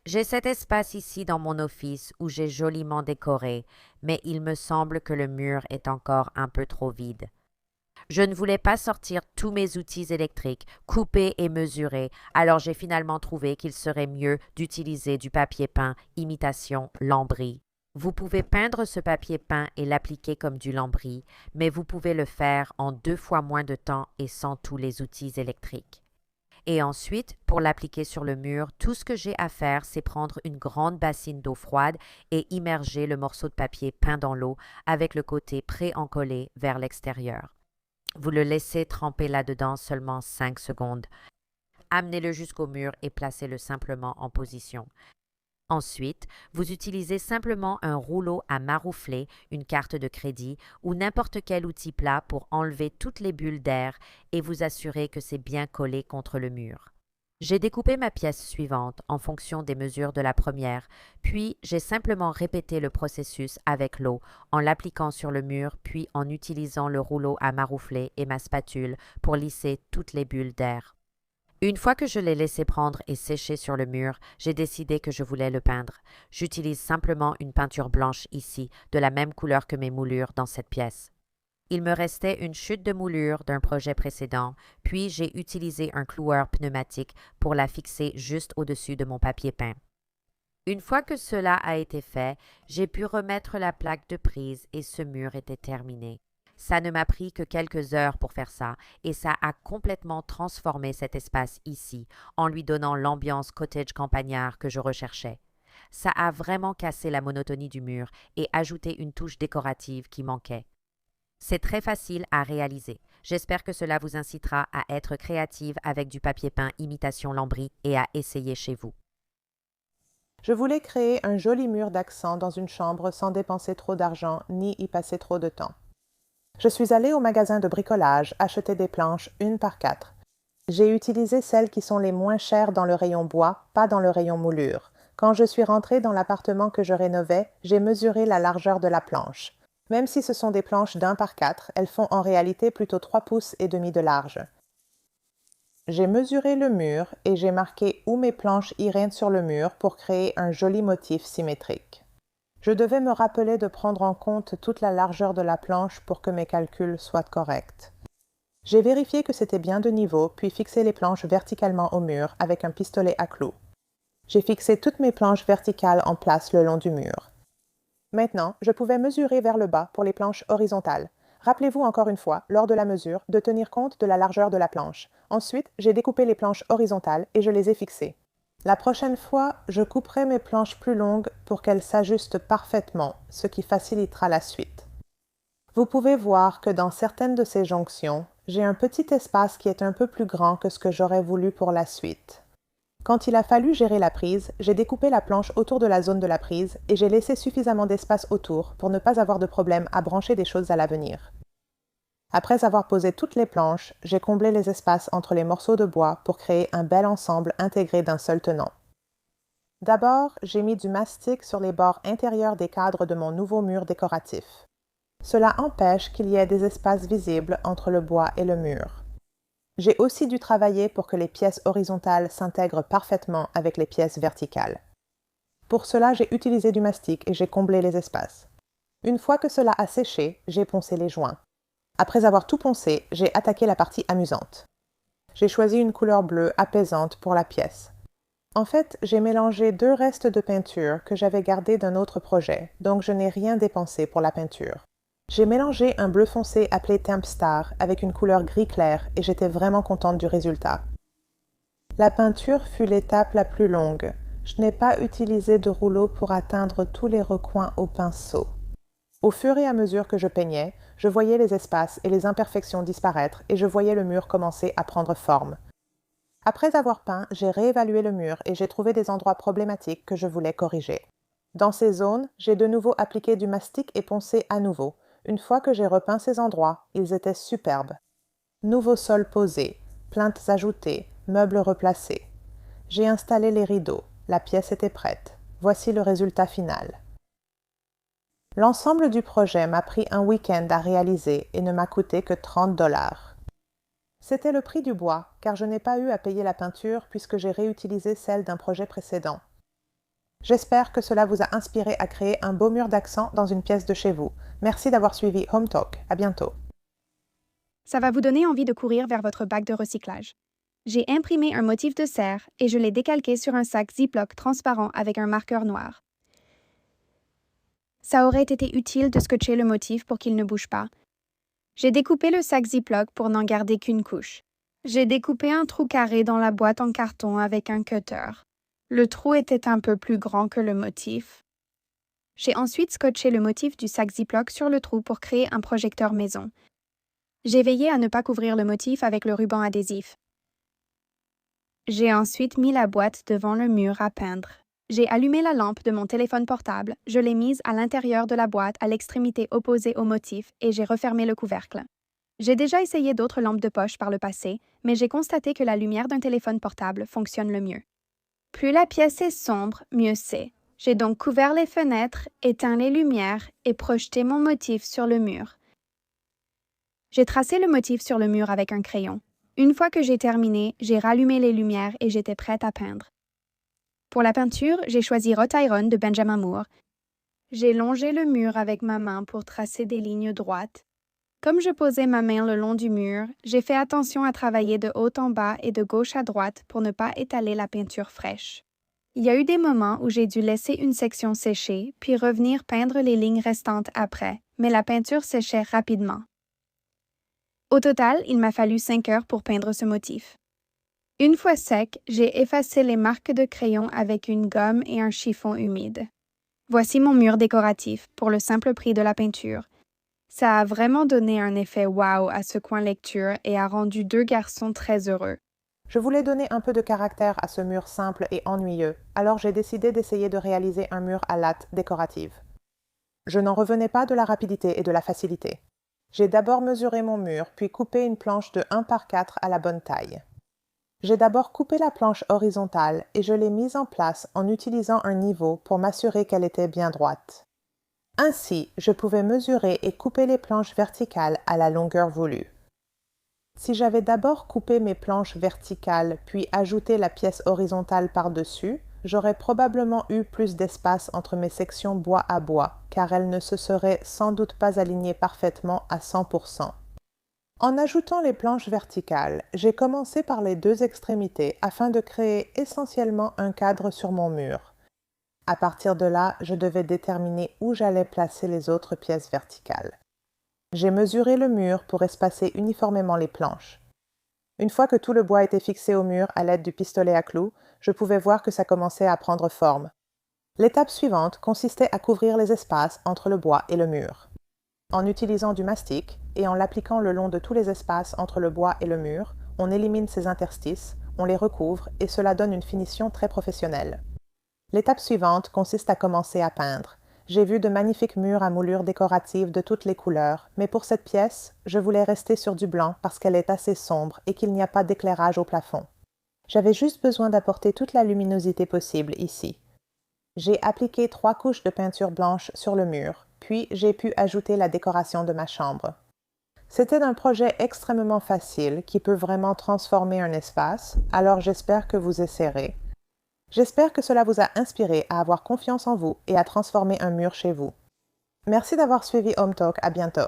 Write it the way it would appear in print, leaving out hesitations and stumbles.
J'ai cet espace ici dans mon office où j'ai joliment décoré, mais il me semble que le mur est encore un peu trop vide. Je ne voulais pas sortir tous mes outils électriques, couper et mesurer, alors j'ai finalement trouvé qu'il serait mieux d'utiliser du papier peint imitation lambris. Vous pouvez peindre ce papier peint et l'appliquer comme du lambris, mais vous pouvez le faire en 2 fois moins de temps et sans tous les outils électriques. Et ensuite, pour l'appliquer sur le mur, tout ce que j'ai à faire, c'est prendre une grande bassine d'eau froide et immerger le morceau de papier peint dans l'eau avec le côté pré-encollé vers l'extérieur. Vous le laissez tremper là-dedans seulement 5 secondes. Amenez-le jusqu'au mur et placez-le simplement en position. Ensuite, vous utilisez simplement un rouleau à maroufler, une carte de crédit ou n'importe quel outil plat pour enlever toutes les bulles d'air et vous assurer que c'est bien collé contre le mur. J'ai découpé ma pièce suivante en fonction des mesures de la première, puis j'ai simplement répété le processus avec l'eau en l'appliquant sur le mur, puis en utilisant le rouleau à maroufler et ma spatule pour lisser toutes les bulles d'air. Une fois que je l'ai laissé prendre et sécher sur le mur, j'ai décidé que je voulais le peindre. J'utilise simplement une peinture blanche ici, de la même couleur que mes moulures dans cette pièce. Il me restait une chute de moulure d'un projet précédent, puis j'ai utilisé un cloueur pneumatique pour la fixer juste au-dessus de mon papier peint. Une fois que cela a été fait, j'ai pu remettre la plaque de prise et ce mur était terminé. Ça ne m'a pris que quelques heures pour faire ça et ça a complètement transformé cet espace ici en lui donnant l'ambiance cottage campagnard que je recherchais. Ça a vraiment cassé la monotonie du mur et ajouté une touche décorative qui manquait. C'est très facile à réaliser. J'espère que cela vous incitera à être créative avec du papier peint imitation lambris et à essayer chez vous. Je voulais créer un joli mur d'accent dans une chambre sans dépenser trop d'argent ni y passer trop de temps. Je suis allée au magasin de bricolage acheter des planches 1 par 4. J'ai utilisé celles qui sont les moins chères dans le rayon bois, pas dans le rayon moulure. Quand je suis rentrée dans l'appartement que je rénovais, j'ai mesuré la largeur de la planche. Même si ce sont des planches d'1 par 4, elles font en réalité plutôt 3 pouces et demi de large. J'ai mesuré le mur et j'ai marqué où mes planches iraient sur le mur pour créer un joli motif symétrique. Je devais me rappeler de prendre en compte toute la largeur de la planche pour que mes calculs soient corrects. J'ai vérifié que c'était bien de niveau, puis fixé les planches verticalement au mur avec un pistolet à clous. J'ai fixé toutes mes planches verticales en place le long du mur. Maintenant, je pouvais mesurer vers le bas pour les planches horizontales. Rappelez-vous encore une fois, lors de la mesure, de tenir compte de la largeur de la planche. Ensuite, j'ai découpé les planches horizontales et je les ai fixées. La prochaine fois, je couperai mes planches plus longues pour qu'elles s'ajustent parfaitement, ce qui facilitera la suite. Vous pouvez voir que dans certaines de ces jonctions, j'ai un petit espace qui est un peu plus grand que ce que j'aurais voulu pour la suite. Quand il a fallu gérer la prise, j'ai découpé la planche autour de la zone de la prise et j'ai laissé suffisamment d'espace autour pour ne pas avoir de problème à brancher des choses à l'avenir. Après avoir posé toutes les planches, j'ai comblé les espaces entre les morceaux de bois pour créer un bel ensemble intégré d'un seul tenant. D'abord, j'ai mis du mastic sur les bords intérieurs des cadres de mon nouveau mur décoratif. Cela empêche qu'il y ait des espaces visibles entre le bois et le mur. J'ai aussi dû travailler pour que les pièces horizontales s'intègrent parfaitement avec les pièces verticales. Pour cela, j'ai utilisé du mastic et j'ai comblé les espaces. Une fois que cela a séché, j'ai poncé les joints. Après avoir tout poncé, j'ai attaqué la partie amusante. J'ai choisi une couleur bleue apaisante pour la pièce. En fait, j'ai mélangé 2 restes de peinture que j'avais gardés d'un autre projet, donc je n'ai rien dépensé pour la peinture. J'ai mélangé un bleu foncé appelé Tempstar avec une couleur gris clair et j'étais vraiment contente du résultat. La peinture fut l'étape la plus longue. Je n'ai pas utilisé de rouleau pour atteindre tous les recoins au pinceau. Au fur et à mesure que je peignais, je voyais les espaces et les imperfections disparaître et je voyais le mur commencer à prendre forme. Après avoir peint, j'ai réévalué le mur et j'ai trouvé des endroits problématiques que je voulais corriger. Dans ces zones, j'ai de nouveau appliqué du mastic et poncé à nouveau. Une fois que j'ai repeint ces endroits, ils étaient superbes. Nouveau sol posé, plaintes ajoutées, meubles replacés. J'ai installé les rideaux. La pièce était prête. Voici le résultat final. L'ensemble du projet m'a pris un week-end à réaliser et ne m'a coûté que 30 $. C'était le prix du bois, car je n'ai pas eu à payer la peinture puisque j'ai réutilisé celle d'un projet précédent. J'espère que cela vous a inspiré à créer un beau mur d'accent dans une pièce de chez vous. Merci d'avoir suivi Home Talk. À bientôt. Ça va vous donner envie de courir vers votre bac de recyclage. J'ai imprimé un motif de serre et je l'ai décalqué sur un sac Ziploc transparent avec un marqueur noir. Ça aurait été utile de scotcher le motif pour qu'il ne bouge pas. J'ai découpé le sac Ziploc pour n'en garder qu'une couche. J'ai découpé un trou carré dans la boîte en carton avec un cutter. Le trou était un peu plus grand que le motif. J'ai ensuite scotché le motif du sac Ziploc sur le trou pour créer un projecteur maison. J'ai veillé à ne pas couvrir le motif avec le ruban adhésif. J'ai ensuite mis la boîte devant le mur à peindre. J'ai allumé la lampe de mon téléphone portable, je l'ai mise à l'intérieur de la boîte à l'extrémité opposée au motif et j'ai refermé le couvercle. J'ai déjà essayé d'autres lampes de poche par le passé, mais j'ai constaté que la lumière d'un téléphone portable fonctionne le mieux. Plus la pièce est sombre, mieux c'est. J'ai donc couvert les fenêtres, éteint les lumières et projeté mon motif sur le mur. J'ai tracé le motif sur le mur avec un crayon. Une fois que j'ai terminé, j'ai rallumé les lumières et j'étais prête à peindre. Pour la peinture, j'ai choisi Wrought Iron de Benjamin Moore. J'ai longé le mur avec ma main pour tracer des lignes droites. Comme je posais ma main le long du mur, j'ai fait attention à travailler de haut en bas et de gauche à droite pour ne pas étaler la peinture fraîche. Il y a eu des moments où j'ai dû laisser une section sécher, puis revenir peindre les lignes restantes après, mais la peinture séchait rapidement. Au total, il m'a fallu 5 heures pour peindre ce motif. Une fois sec, j'ai effacé les marques de crayon avec une gomme et un chiffon humide. Voici mon mur décoratif pour le simple prix de la peinture. Ça a vraiment donné un effet wow à ce coin lecture et a rendu 2 garçons très heureux. Je voulais donner un peu de caractère à ce mur simple et ennuyeux, alors j'ai décidé d'essayer de réaliser un mur à latte décorative. Je n'en revenais pas de la rapidité et de la facilité. J'ai d'abord mesuré mon mur, puis coupé une planche de 1 par 4 à la bonne taille. J'ai d'abord coupé la planche horizontale et je l'ai mise en place en utilisant un niveau pour m'assurer qu'elle était bien droite. Ainsi, je pouvais mesurer et couper les planches verticales à la longueur voulue. Si j'avais d'abord coupé mes planches verticales puis ajouté la pièce horizontale par-dessus, j'aurais probablement eu plus d'espace entre mes sections bois à bois, car elles ne se seraient sans doute pas alignées parfaitement à 100%. En ajoutant les planches verticales, j'ai commencé par les 2 extrémités afin de créer essentiellement un cadre sur mon mur. À partir de là, je devais déterminer où j'allais placer les autres pièces verticales. J'ai mesuré le mur pour espacer uniformément les planches. Une fois que tout le bois était fixé au mur à l'aide du pistolet à clous, je pouvais voir que ça commençait à prendre forme. L'étape suivante consistait à couvrir les espaces entre le bois et le mur. En utilisant du mastic et en l'appliquant le long de tous les espaces entre le bois et le mur, on élimine ces interstices, on les recouvre et cela donne une finition très professionnelle. L'étape suivante consiste à commencer à peindre. J'ai vu de magnifiques murs à moulures décoratives de toutes les couleurs, mais pour cette pièce, je voulais rester sur du blanc parce qu'elle est assez sombre et qu'il n'y a pas d'éclairage au plafond. J'avais juste besoin d'apporter toute la luminosité possible ici. J'ai appliqué 3 couches de peinture blanche sur le mur, puis j'ai pu ajouter la décoration de ma chambre. C'était un projet extrêmement facile qui peut vraiment transformer un espace, alors j'espère que vous essaierez. J'espère que cela vous a inspiré à avoir confiance en vous et à transformer un mur chez vous. Merci d'avoir suivi Home Talk, à bientôt.